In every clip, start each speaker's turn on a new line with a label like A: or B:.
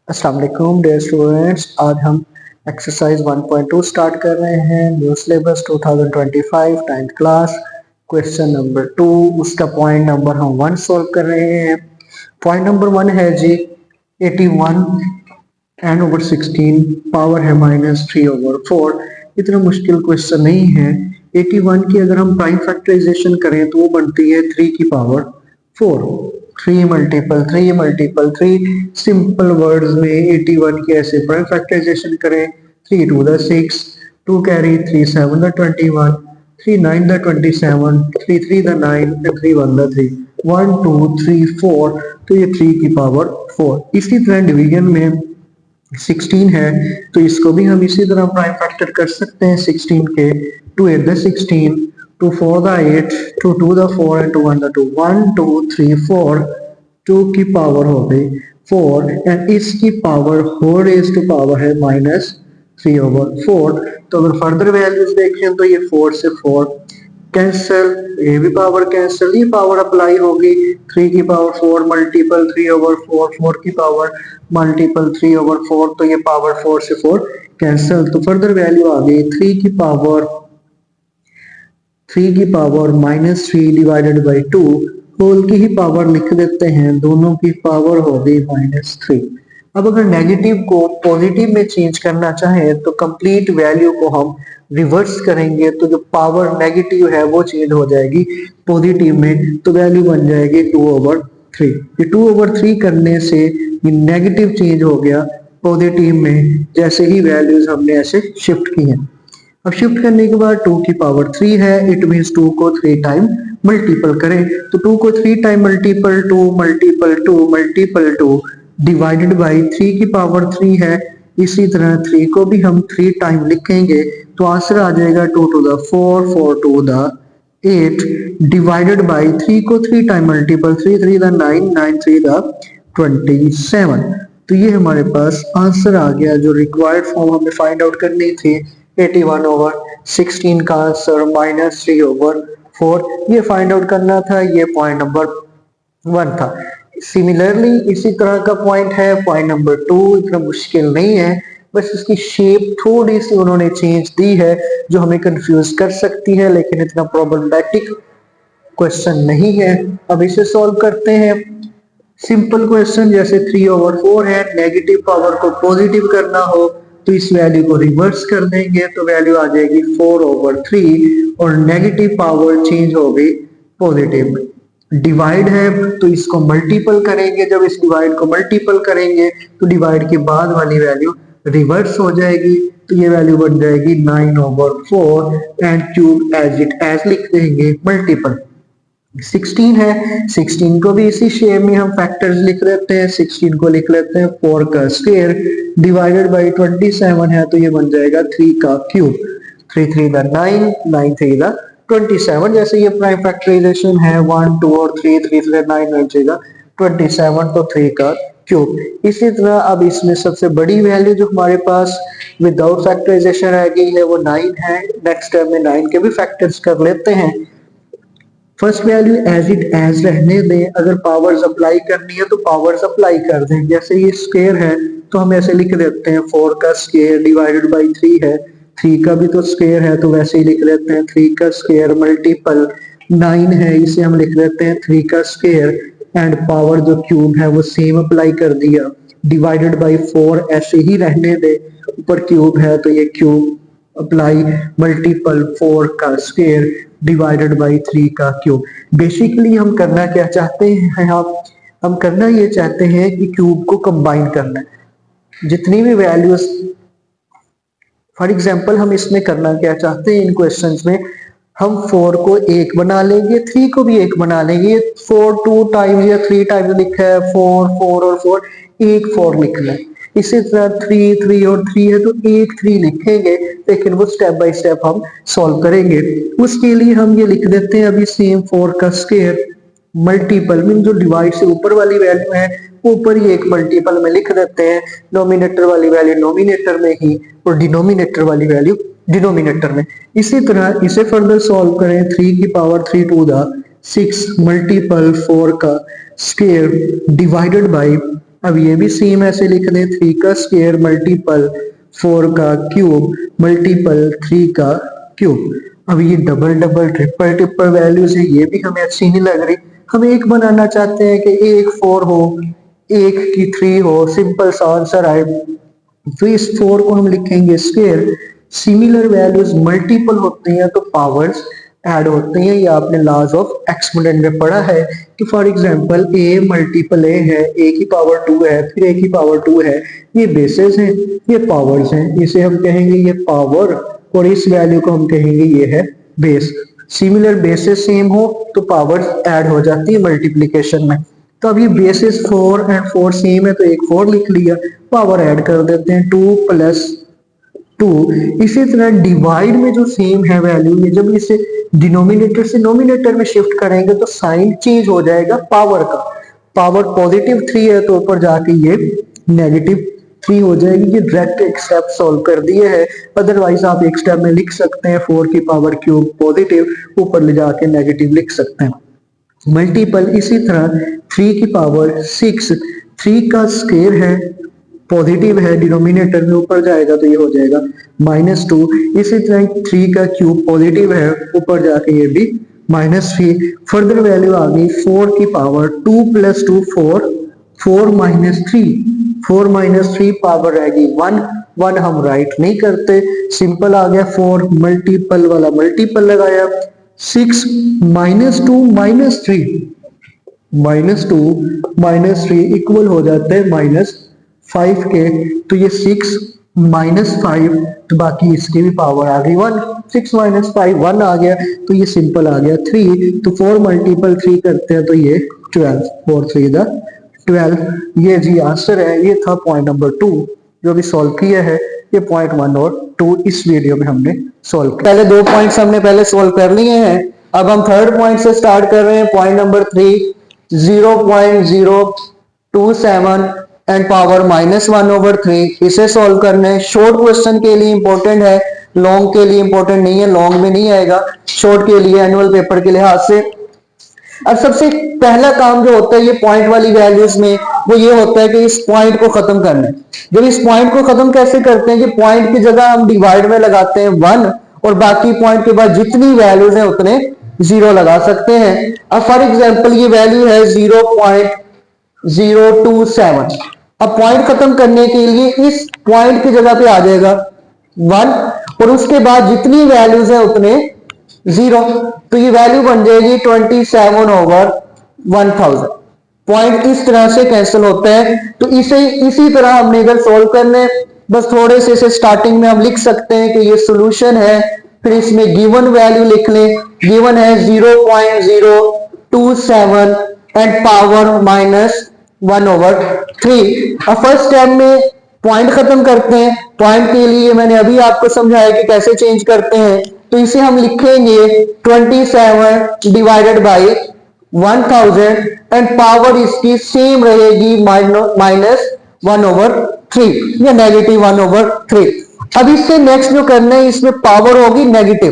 A: अस्सलाम वालेकुम dear students. आज हम एक्सरसाइज 1.2 स्टार्ट कर रहे हैं। New syllabus 2025 10th class, question number 2, उसका पॉइंट नंबर हम 1 सॉल्व कर रहे हैं। पॉइंट नंबर 1 है जी 81 n ओवर 16 पावर है -3/4। इतना मुश्किल क्वेश्चन नहीं है। 81 की अगर हम प्राइम फैक्टराइजेशन करें तो वो बनती है 3 की पावर 4। 3 सिंपल वर्ड्स में 81 की ऐसे प्राइम फैक्टराइजेशन करें। 3 2 the 6, 2 carry, 3 7 the 21, 3 9 the 27, 3 3 the 9 and 3 1 the 3, 1 2 3 4, तो ये 3 की पावर 4। इसी तरह डिवीजन में 16 है तो इसको भी हम इसी तरह प्राइम फैक्टर कर सकते हैं 16 के। 2 8 the 16, 2 4 the 8, 2 2 the 4 and 2 1 the 2, 1 2 3 4, 2 की पावर हो गई 4 एंड इसकी power whole raise to power है -3/4। तो अगर फर्दर वैल्यूज देखें तो ये 4 से 4 कैंसल, ये भी पावर कैंसल, ये पावर अप्लाई होगी 3 की पावर 4 मल्टीपल 3/4, 4 की पावर मल्टीपल 3/4, तो ये पावर 4 से 4 कैंसल। तो फर्दर वैल्यू आ गई 3 की पावर -3 डिवाइडेड बाई 2, होल की ही पावर लिख देते हैं, दोनों की पावर हो गई -3। अब अगर नेगेटिव को पॉजिटिव में चेंज करना चाहें तो कंप्लीट वैल्यू को हम रिवर्स करेंगे, तो जो पावर नेगेटिव है वो चेंज हो जाएगी पॉजिटिव में, तो वैल्यू बन जाएगी 2/3। ये 2/3 करने से ये नेगेटिव चेंज हो गया पॉजिटिव में, जैसे ही वैल्यूज हमने ऐसे शिफ्ट की हैं। अब शिफ्ट करने के बाद 2 की पावर 3 है, इट मीन्स 2 को 3 टाइम मल्टीपल करें, तो 2 को 3 time multiple 2 multiple 2 multiple 2 divided by 3 की पावर 3 है। इसी तरह 3 को भी हम 3 टाइम लिखेंगे तो आंसर आ जाएगा 2 to the 4, 4 to the 8 divided by 3 को 3 टाइम मल्टीपल 3 3 द 9, 9 3 द 27। तो ये हमारे पास आंसर आ गया जो रिक्वायर्ड फॉर्म हमें फाइंड आउट करनी थी। 81/16 का आंसर -3/4 ये फाइंड आउट करना था। ये पॉइंट नंबर 1 था। सिमिलरली इसी तरह का पॉइंट है पॉइंट नंबर 2, इतना मुश्किल नहीं है, बस इसकी शेप थोड़ी सी उन्होंने चेंज दी है जो हमें कंफ्यूज कर सकती है, लेकिन इतना प्रॉब्लमैटिक क्वेश्चन नहीं है। अब इसे सॉल्व करते हैं। सिंपल क्वेश्चन जैसे 3/4 है, नेगेटिव पावर को पॉजिटिव करना हो तो इस वैल्यू को रिवर्स कर देंगे, तो वैल्यू आ जाएगी 4/3 और नेगेटिव पावर चेंज हो गई पॉजिटिव में। डिवाइड है तो इसको मल्टीपल करेंगे, जब इस डिवाइड को मल्टीपल करेंगे तो डिवाइड के बाद वाली वैल्यू रिवर्स हो जाएगी, तो ये वैल्यू बन जाएगी 9/4 and cube as it is लिख देंगे मल्टीपल। 16 है, 16 को भी इसी शेप में हम फैक्टर्स लिख लेते हैं। 16 को लिख लेते हैं 4 का स्क्वायर डिवाइडेड बाई 27 है, तो ये बन जाएगा 3 का क्यूब। 3 3 the 9, 9 3 the 27। जैसे ये प्राइम फैक्टराइजेशन है 1 2 और 3 3 3 9 9 3 द 27, तो 3 का क्यूब। इसी तरह अब इसमें सबसे बड़ी वैल्यू जो हमारे पास विदाउट फैक्टराइजेशन रह गई है वो 9 है। नेक्स्ट स्टेप में 9 के भी फैक्टर्स कर लेते हैं। First value as it is रहने दें, अगर पावर्स अप्लाई करनी है तो पावर्स अप्लाई कर दें। जैसे ये स्क्वायर है तो हम ऐसे लिख देते हैं 4 का स्क्वायर डिवाइडेड बाई 3 है, 3 का भी तो स्क्वायर है तो वैसे ही लिख लेते हैं 3 का स्क्वायर मल्टीपल 9 है, इसे हम लिख देते हैं 3 का स्क्वायर एंड पावर जो क्यूब है वो सेम अप्लाई कर दिया डिवाइडेड बाई 4 ऐसे ही रहने दे, ऊपर क्यूब है तो ये क्यूब अप्लाई मल्टीपल 4 का स्क्वायर डिवाइडेड बाई 3 का क्यूब। बेसिकली हम करना क्या चाहते हैं, हम करना ये चाहते हैं कि क्यूब को कंबाइन करना है। जितनी भी वैल्यूज फॉर एग्जांपल हम इसमें करना क्या चाहते हैं, इन क्वेश्चंस में हम 4 को 1 बना लेंगे, 3 को भी 1 बना लेंगे। 4 2 टाइम्स या 3 टाइम्स लिखा है, 4 4 और 4 एक 4 लिखना है। इसी तरह 3 3 और 3 है तो एक 3 लिखेंगे, लेकिन वो स्टेप बाय स्टेप हम सॉल्व करेंगे। उसके लिए हम ये लिख देते हैं अभी सेम 4 का स्क्वायर मल्टीपल मीन जो डिवाइड से ऊपर वाली वैल्यू है ऊपर ही एक मल्टीपल में लिख देते हैं, नोमिनेटर वाली वैल्यू नोमिनेटर में ही और डिनोमिनेटर वाली वैल्यू डिनोमिनेटर में। इसी तरह इसे फर्दर सॉल्व करें 3 की पावर 3 टू द 6 मल्टीपल 4 का स्क्वायर डिवाइडेड बाई अब ये भी सेम ऐसे लिख दें, 3 का स्क्वायर मल्टीपल 4 का क्यूब मल्टीपल 3 का क्यूब। अब ये double double triple triple values है, ये भी हमें अच्छी नहीं लग रही। हम एक बनाना चाहते हैं कि एक 4 हो, एक की 3 हो, सिंपल सा आंसर आए। तो इस 4 को हम लिखेंगे स्क्वायर। सिमिलर वैल्यूज मल्टीपल होते हैं तो पावर्स ऐड होते हैं। ये आपने लॉज ऑफ एक्सपोनेंट में पढ़ा है कि for example a multiple a है, a की पावर 2 है, फिर a की पावर 2 है, ये बेसेस हैं, ये पावर्स हैं। इसे हम कहेंगे ये पावर और इस वैल्यू को हम कहेंगे ये है बेस। सिमिलर बेसेस सेम हो तो पावर्स ऐड हो जाती है मल्टीप्लिकेशन में। तो अब ये बेसिस 4 एंड 4 सेम है तो एक 4 लिख लिया, पावर ऐड कर देते हैं 2 प्लस 2। इसी तरह डिवाइड में जो सेम है वैल्यू, ये जब इसे डिनोमिनेटर से नोमिनेटर में शिफ्ट करेंगे तो साइन चेंज हो जाएगा पावर का। पावर पॉजिटिव 3 है तो ऊपर जाके ये नेगेटिव 3 हो जाएगी। ये डायरेक्ट एक स्टेप सॉल्व कर दिए है, अदरवाइज आप एक स्टेप में लिख सकते हैं 4 की पावर क्यूब पॉजिटिव, ऊपर ले जाके नेगेटिव लिख सकते हैं। मल्टीपल इसी तरह 3 की पावर 6, 3 का स्क्वायर है, पॉजिटिव है, डिनोमिनेटर में ऊपर जाएगा तो ये हो जाएगा -2। इसी तरह 3 का क्यूब पॉजिटिव है, ऊपर जाके ये भी -3। फर्दर वैल्यू आ गई 4 की पावर 2 प्लस 2 4, 4 -3, 4 -3 पावर रहेगी 1, 1 हम राइट नहीं करते, सिंपल आ गया 4 मल्टीपल वाला मल्टीपल लगाया 6 -2 -3, -2 -3 इक्वल हो जाते हैं -5 के। तो ये 6 -5 तो बाकी इसकी भी पावर आ गई 1, 6 -5 1 आ गया तो ये सिंपल आ गया 3। तो 4 मल्टीपल 3 करते हैं तो ये 12, 4 3 द 12। ये जी आंसर है। ये था पॉइंट नंबर 2 जो भी सॉल्व किया है। ये पॉइंट 1 और 2 इस वीडियो में हमने सॉल्व किया। पहले 2 पॉइंट्स हमने पहले सॉल्व कर लिए हैं। अब हम थर्ड पॉइंट से स्टार्ट कर रहे हैं। पॉइंट नंबर 3, 0.027 एंड पावर -1/3 इसे सॉल्व करना है। शॉर्ट क्वेश्चन के लिए इंपॉर्टेंट है, लॉन्ग के लिए इंपॉर्टेंट नहीं है, लॉन्ग में नहीं आएगा, शॉर्ट के लिए एनुअल पेपर के लिहाज से। अब सबसे पहला काम जो होता है ये पॉइंट वाली वैल्यूज में, वो ये होता है कि इस पॉइंट को खत्म करना है। जब इस पॉइंट को खत्म कैसे करते हैं कि पॉइंट की जगह हम डिवाइड में लगाते हैं 1 और बाकी पॉइंट के बाद जितनी वैल्यूज हैं उतने 0 लगा सकते हैं। अब फॉर एग्जांपल ये वैल्यू है 0.027। अब पॉइंट खत्म करने के लिए इस पॉइंट की जगह पे आ जाएगा 1 और उसके बाद जितनी वैल्यूज है उतने 0। तो ये वैल्यू बन जाएगी 27/1000। पॉइंट इस तरह से कैंसिल होता है। तो इसी तरह हमने इधर सोल्व करने, बस थोड़े से इसे स्टार्टिंग में हम लिख सकते हैं कि ये सॉल्यूशन है, फिर इसमें गिवन वैल्यू लिख लें। गिवन है 0.027 एंड पावर -1/3। अब फर्स्ट स्टेप में पॉइंट खत्म करते हैं। पॉइंट के लिए मैंने अभी आपको समझाया कि कैसे चेंज करते हैं। तो इसे हम लिखेंगे 27 डिवाइडेड बाई 1000 एंड पावर इसकी सेम रहेगी -1/3 या -1/3। अब इससे नेक्स्ट जो करना है, इसमें पावर होगी नेगेटिव,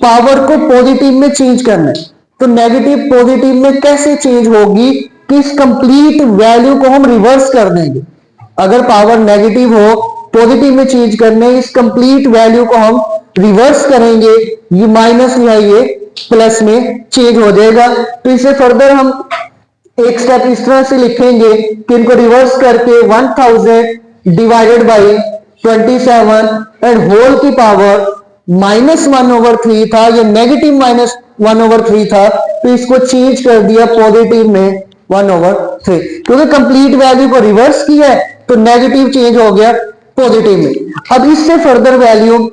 A: पावर को पॉजिटिव में चेंज करना है। तो नेगेटिव पॉजिटिव में कैसे चेंज होगी कि इस कंप्लीट वैल्यू को हम रिवर्स कर देंगे। अगर पावर नेगेटिव हो, पॉजिटिव में चेंज करने, इस कंप्लीट वैल्यू को हम रिवर्स करेंगे, ये माइनस या ये प्लस में चेंज हो जाएगा। तो इसे फर्दर हम एक स्टेप इस तरह से लिखेंगे कि इनको रिवर्स करके 1000 डिवाइडेड बाई 27 एंड होल की पावर -1/3 था, ये नेगेटिव -1/3 था, तो इसको चेंज कर दिया पॉजिटिव में 1/3। क्योंकि कंप्लीट वैल्यू को रिवर्स किया है तो नेगेटिव चेंज हो गया पॉजिटिव में। अब इससे फर्दर वैल्यू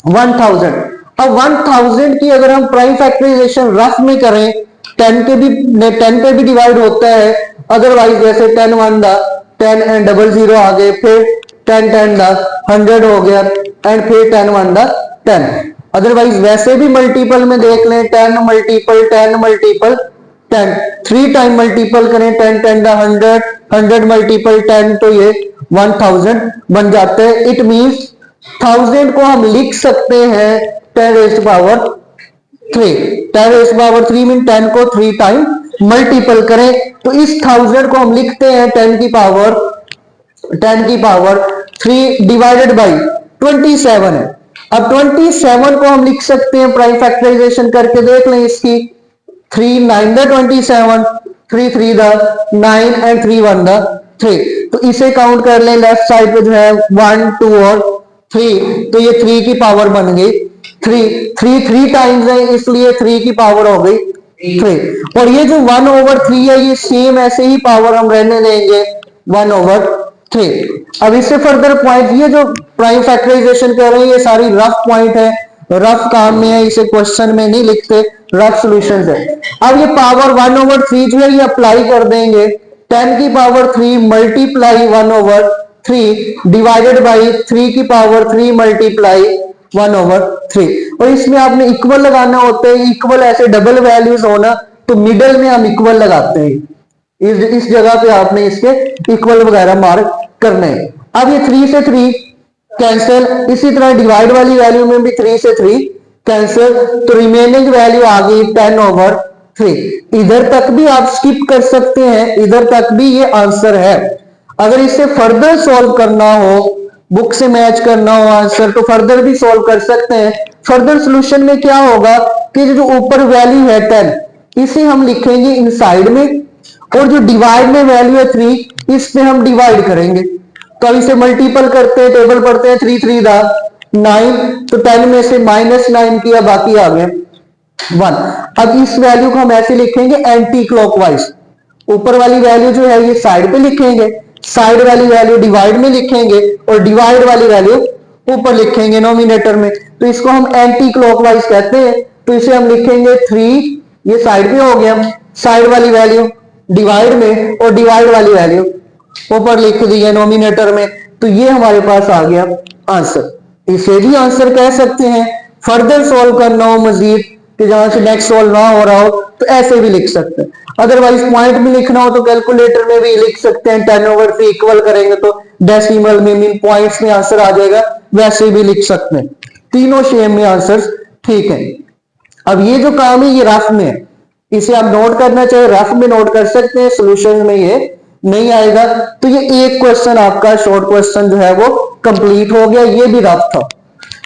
A: 1000। अब 1000 की अगर हम प्राइम फैक्टराइजेशन रफ में करें, 10 पे भी डिवाइड होता है, अदरवाइज जैसे 10 1 10 एंड 00 आ गए, फिर 10 10 100 हो गया एंड फिर 10 1 10। अदरवाइज वैसे भी मल्टीपल में देख लें, 10 मल्टीपल 10 मल्टीपल 10, 3 टाइम मल्टीपल करें 10 10 100, 100 मल्टीपल 10 तो ये 1000 बन जाते हैं। इट मींस 1000 को हम लिख सकते हैं 10⁻³ 10⁻³ मीन 10 को 3 टाइम मल्टीपल करें तो इस 1000 को हम लिखते हैं 10 की पावर 3 डिवाइडेड बाई 27 है। अब 27 को हम लिख सकते हैं, प्राइम फैक्टराइजेशन करके देख लें इसकी। 3 9 द 27, 3 3 द 9 एंड 3 1 द 3। तो इसे काउंट कर लें, लेफ्ट साइड पे जो है 1 2 और 3, तो ये 3 की पावर बन गई 3 टाइम्स है, इसलिए 3 की पावर हो गई 3। और ये जो 1/3 है ये सेम ऐसे ही पावर हम रहने देंगे 1/3। अब इससे फर्दर पॉइंट, ये जो प्राइम फैक्टराइजेशन कर रहे हैं ये सारी रफ पॉइंट है, रफ काम में है, इसे क्वेश्चन में नहीं लिखते, रफ सॉल्यूशंस है। अब ये पावर 1/3 जो है ये अप्लाई कर देंगे, 10 की पावर 3 मल्टीप्लाई 1/3 डिवाइडेड बाई 3 की पावर 3 मल्टीप्लाई 1/3। और इसमें आपने इक्वल लगाना होता है, इक्वल ऐसे डबल वैल्यूज होना तो मिडल में हम इक्वल लगाते हैं, इस जगह पे आपने इसके इक्वल वगैरह मार्क करने हैं। अब ये 3 से 3 कैंसिल, इसी तरह डिवाइड वाली वैल्यू में भी 3 से 3 कैंसिल, तो रिमेनिंग वैल्यू आ गई 10/3। इधर तक भी आप स्किप कर सकते हैं, इधर तक भी ये आंसर है। अगर इसे फर्दर सॉल्व करना हो, बुक से मैच करना हो आंसर, तो फर्दर भी सॉल्व कर सकते हैं। फर्दर सॉल्यूशन में क्या होगा कि जो ऊपर वैल्यू है 10 इसे हम लिखेंगे इनसाइड में, और जो डिवाइड में वैल्यू है 3 इस पे हम डिवाइड करेंगे। तो अब इसे मल्टीपल करते हैं, टेबल पढ़ते हैं, 3 3 दा 9, तो 10 में से -9 किया, बाकी आ गया 1। अब इस वैल्यू को हम ऐसे लिखेंगे एंटी क्लॉकवाइज, ऊपर वाली वैल्यू जो है ये साइड पे लिखेंगे, साइड वाली वैल्यू डिवाइड में लिखेंगे, और डिवाइड वाली वैल्यू ऊपर लिखेंगे नोमिनेटर में। तो इसको हम एंटी क्लॉकवाइज कहते हैं। तो इसे हम लिखेंगे 3, ये साइड पे हो गया, साइड वाली वैल्यू डिवाइड में, और डिवाइड वाली वैल्यू ऊपर लिख दी है नोमिनेटर में। तो ये हमारे पास आ गया आंसर। इसे भी आंसर कह सकते हैं। फर्दर सॉल्व करना हो मजीद कि जहां से नेक्स्ट सॉल्व ना हो रहा हो तो ऐसे भी लिख सकते हैं। अदरवाइज पॉइंट में लिखना हो तो कैलकुलेटर में भी लिख सकते हैं, 10/3 इक्वल करेंगे तो डेसिमल में मीन पॉइंट्स में आंसर आ जाएगा, वैसे भी लिख सकते हैं। तीनों सेम में आंसर ठीक है। अब ये जो काम है ये रफ में है, इसे आप नोट करना चाहे रफ में नोट कर सकते हैं, सॉल्यूशन में ये नहीं आएगा। तो ये एक क्वेश्चन आपका शॉर्ट क्वेश्चन जो है वो कंप्लीट हो गया, ये भी रफ था।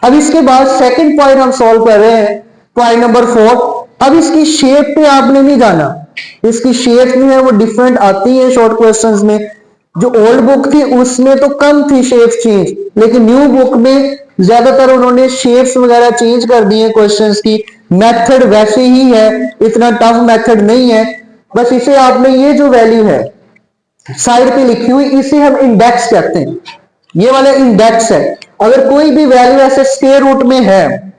A: अब इसके बाद सेकंड पॉइंट हम सॉल्व कर रहे हैं, पॉइंट नंबर 4। अब इसकी शेप पे आपने नहीं जाना, इसकी शेप जो है वो डिफरेंट आती है शॉर्ट क्वेश्चंस में। जो ओल्ड बुक थी उसमें तो कम थी शेप चेंज, लेकिन न्यू बुक में ज्यादातर उन्होंने शेप्स वगैरह चेंज कर दिए क्वेश्चंस की। मेथड वैसे ही है, इतना टफ मेथड नहीं है। बस इसे आपने ये जो वैल्यू है साइड पे लिखी हुई इसे हम इंडेक्स कहते हैं, ये वाला इंडेक्स है। अगर कोई भी वैल्यू ऐसे स्क्वायर रूट में है,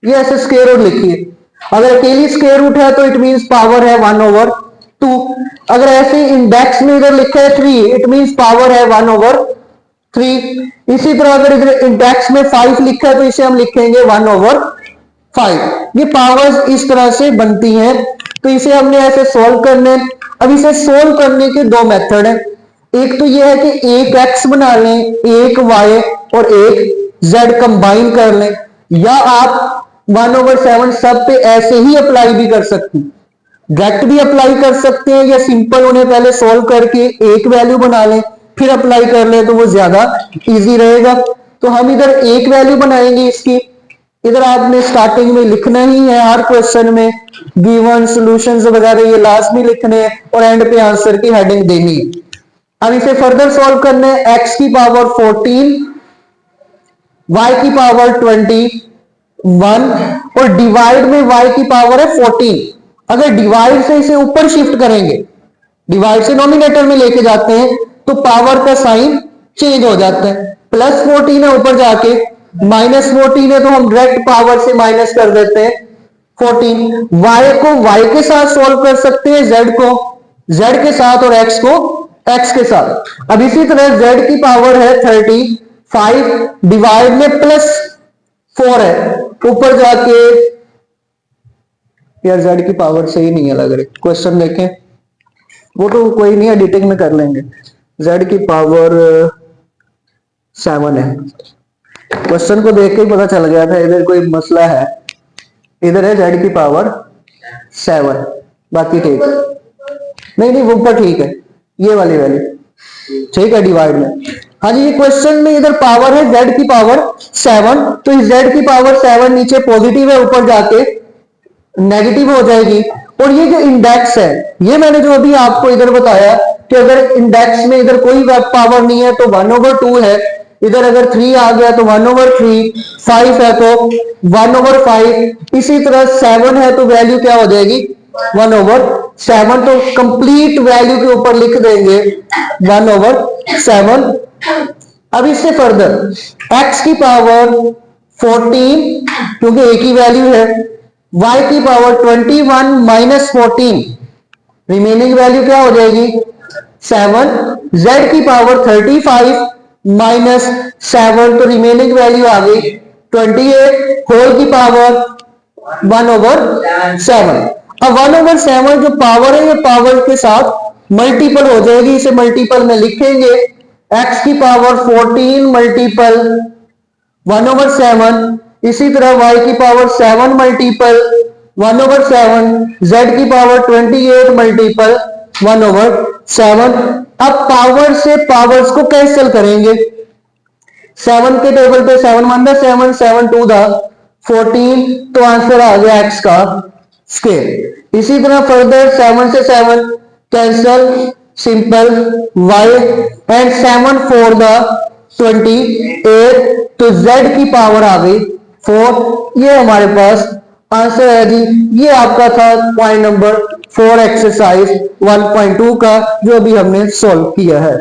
A: ये ऐसे स्क्वायर रूट लिखिए, अगर अकेली स्क्वायर रूट है तो इट मींस पावर है 1/2। अगर ऐसे इंडेक्स में इधर लिखा है 3 इट मींस पावर है 1/3। इसी तरह अगर इधर इंडेक्स में 5 लिखा है तो इसे हम लिखेंगे 1/5। ये पावर्स इस तरह से बनती हैं। तो इसे हमने ऐसे सॉल्व करने। अब इसे सोल्व करने के दो मेथड हैं। एक तो यह है कि एक x बना लें, एक y और एक z कंबाइन कर लें, या आप 1/7 सब पे ऐसे ही अप्लाई भी कर सकते हैं, डायरेक्ट भी अप्लाई कर सकते हैं, या सिंपल उन्हें पहले सॉल्व करके एक वैल्यू बना लें फिर अप्लाई कर लें तो वो ज्यादा इजी रहेगा। तो हम इधर एक वैल्यू बनाएंगे इसकी, इधर आपने स्टार्टिंग में लिखना ही है, हर क्वेश्चन में गिवन सॉल्यूशंस वगैरह ये लास्ट में लिखने हैं, और एंड पे आंसर की हेडिंग देनी है। अब इसे फर्दर सॉल्व करना है, x की पावर 14, y की पावर 21, और डिवाइड में y की पावर है 14। अगर डिवाइड से इसे ऊपर शिफ्ट करेंगे, डिवाइड से नॉमिनेटर में लेके जाते हैं तो पावर का साइन चेंज हो जाता है। +14 है, ऊपर जाके -14 है, तो हम डायरेक्ट पावर से माइनस कर देते हैं 14। y को y के साथ सॉल्व कर सकते हैं, z को z के साथ, और x को x के साथ। अब इसी तरह z की पावर है 35, डिवाइड में +4 है, ऊपर जाके यार z की पावर सही नहीं है लग रही, क्वेश्चन देखें, वो तो कोई नहीं एडिटिंग में कर लेंगे। z की पावर 7 है, क्वेश्चन को देख के ही पता चल गया था इधर कोई मसला है। इधर है z की पावर 7, बाकी ठीक। नहीं नहीं, वो ऊपर ठीक है, ये वाली वैल्यू ठीक है डिवाइड में। हाँ जी, ये क्वेश्चन में इधर पावर है z की पावर 7, तो इस z की पावर 7 नीचे पॉजिटिव है, ऊपर जाके नेगेटिव हो जाएगी। और ये जो इंडेक्स है, ये मैंने जो अभी आपको इधर बताया कि अगर इंडेक्स में इधर कोई पावर नहीं है तो 1/2 है, इधर अगर 3 आ गया तो 1/3, 5 है तो 1/5, इसी तरह 7 है तो वैल्यू क्या हो जाएगी 1/7। तो कंप्लीट वैल्यू के ऊपर लिख देंगे 1/7। अब इससे फर्दर x की पावर 14, क्योंकि एक ही वैल्यू है, y की पावर 21 माइनस 14, रिमेनिंग वैल्यू क्या हो जाएगी 7, z की पावर 35 माइनस 7, तो रिमेनिंग वैल्यू आ गई 28, होल की पावर 1/7। अब 1/7 जो पावर है, ये पावर के साथ मल्टीपल हो जाएगी, इसे मल्टीपल में लिखेंगे, x की पावर 14 मल्टीपल 1/7, इसी तरह y की पावर 7 मल्टीपल 1/7, z की पावर 28 मल्टीपल 1/7। अब पावर से पावर्स को कैंसिल करेंगे, 7 के टेबल पे 7 1 7, 7 2 14, तो आंसर आ गया x का स्क्वायर। इसी तरह फर्दर 7 से 7 कैंसल, सिंपल y एंड 7 4 28, तो z की पावर आ गई 4। ये हमारे पास आंसर है जी। ये आपका था पॉइंट नंबर 4 एक्सरसाइज 1.2 का, जो अभी हमने सॉल्व किया है।